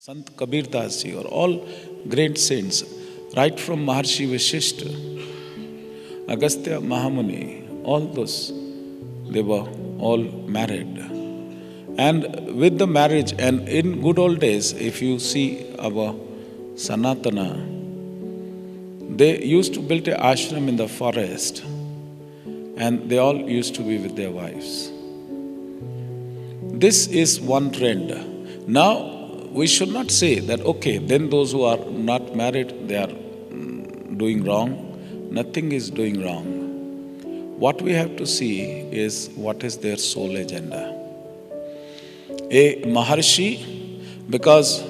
Sant Kabir Das ji, or all great saints, right from Maharshi Vashishta, Agastya Mahamuni, all those, they were all married. And with the marriage, and in good old days, if you see our Sanatana, they used to build an ashram in the forest, and they all used to be with their wives. This is one trend. Now, we should not say that, okay, then those who are not married, they are doing wrong. Nothing is doing wrong. What we have to see is what is their soul agenda. A Maharshi, because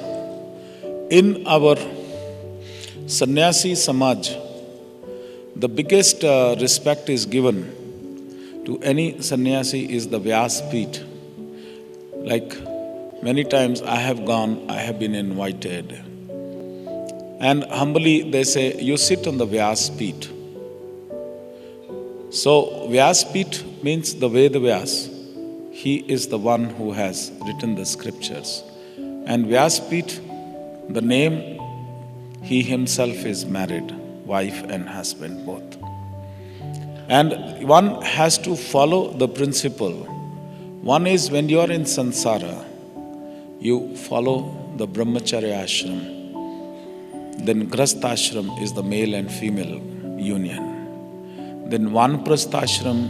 in our Sannyasi Samaj, the biggest respect is given to any sannyasi is the Vyaspeeth. Like many times I have gone, I have been invited. And humbly they say, you sit on the Vyaspeeth. So Vyaspeeth means the Veda Vyas. He is the one who has written the scriptures. And Vyaspeeth, the name, he himself is married, wife and husband both. And one has to follow the principle. One is when you are in samsara, you follow the brahmacharya ashram. Then grastha ashram is the male and female union. Then vanaprastha ashram,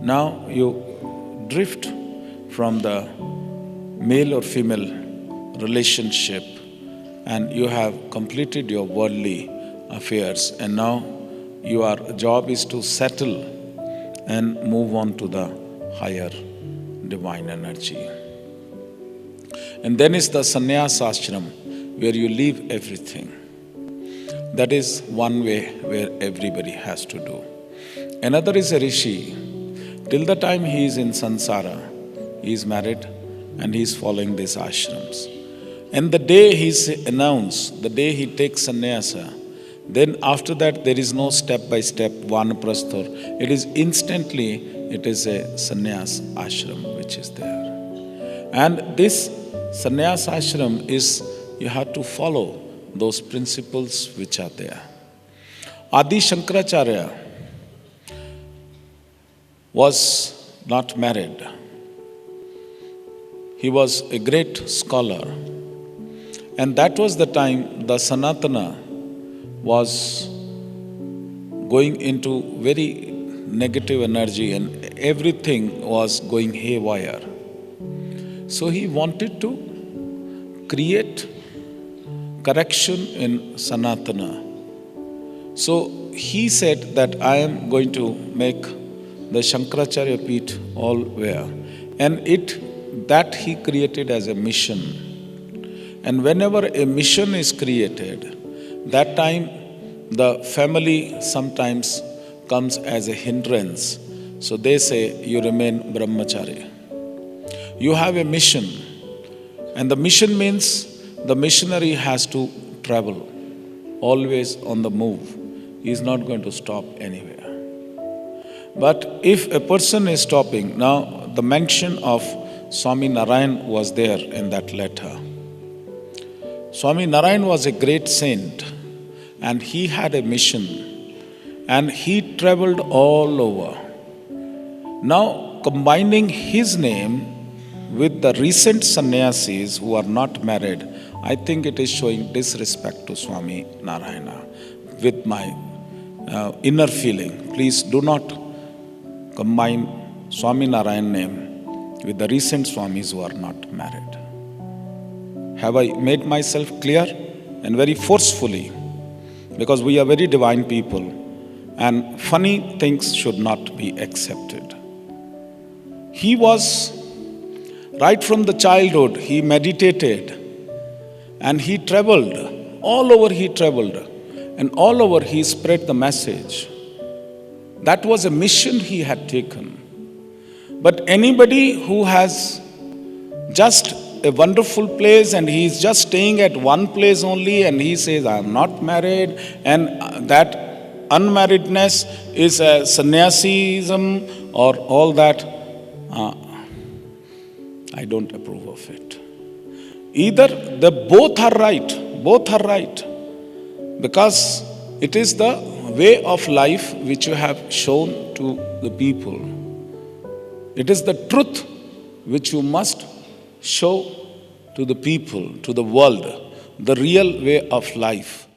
now you drift from the male or female relationship and you have completed your worldly affairs, and now your job is to settle and move on to the higher divine energy. And then is the sannyas ashram, where you leave everything. That is one way where everybody has to do. Another is a rishi. Till the time he is in sansara, he is married and he is following these ashrams. And the day he is announced, the day he takes sannyasa, then after that there is no step-by-step vanaprastha. It is instantly, it is a sannyas ashram which is there. And this sannyas ashram is, you have to follow those principles which are there. Adi Shankaracharya was not married. He was a great scholar. And that was the time the Sanatana was going into very negative energy and everything was going haywire. So he wanted to create correction in Sanatana. So he said that I am going to make the Shankaracharya Peeth all where. And that he created as a mission. And whenever a mission is created, that time the family sometimes comes as a hindrance. So they say, you remain brahmachari. You have a mission. And the mission means the missionary has to travel, always on the move. He is not going to stop anywhere. But if a person is stopping, now the mention of Swami Narayan was there in that letter. Swami Narayan was a great saint and he had a mission and he traveled all over. Now combining his name with the recent sannyasis who are not married, I think it is showing disrespect to Swami Narayana. With my inner feeling, please do not combine Swami Narayan name with the recent Swamis who are not married. Have I made myself clear? And very forcefully, because we are very divine people and funny things should not be accepted. He was, right from the childhood, he meditated and he traveled. All over he traveled and all over he spread the message. That was a mission he had taken. But anybody who has just a wonderful place and he is just staying at one place only and he says, I am not married, and that unmarriedness is a sannyasism or all that, I don't approve of it. Either the both are right, because it is the way of life which you have shown to the people. It is the truth which you must show to the people, to the world, the real way of life.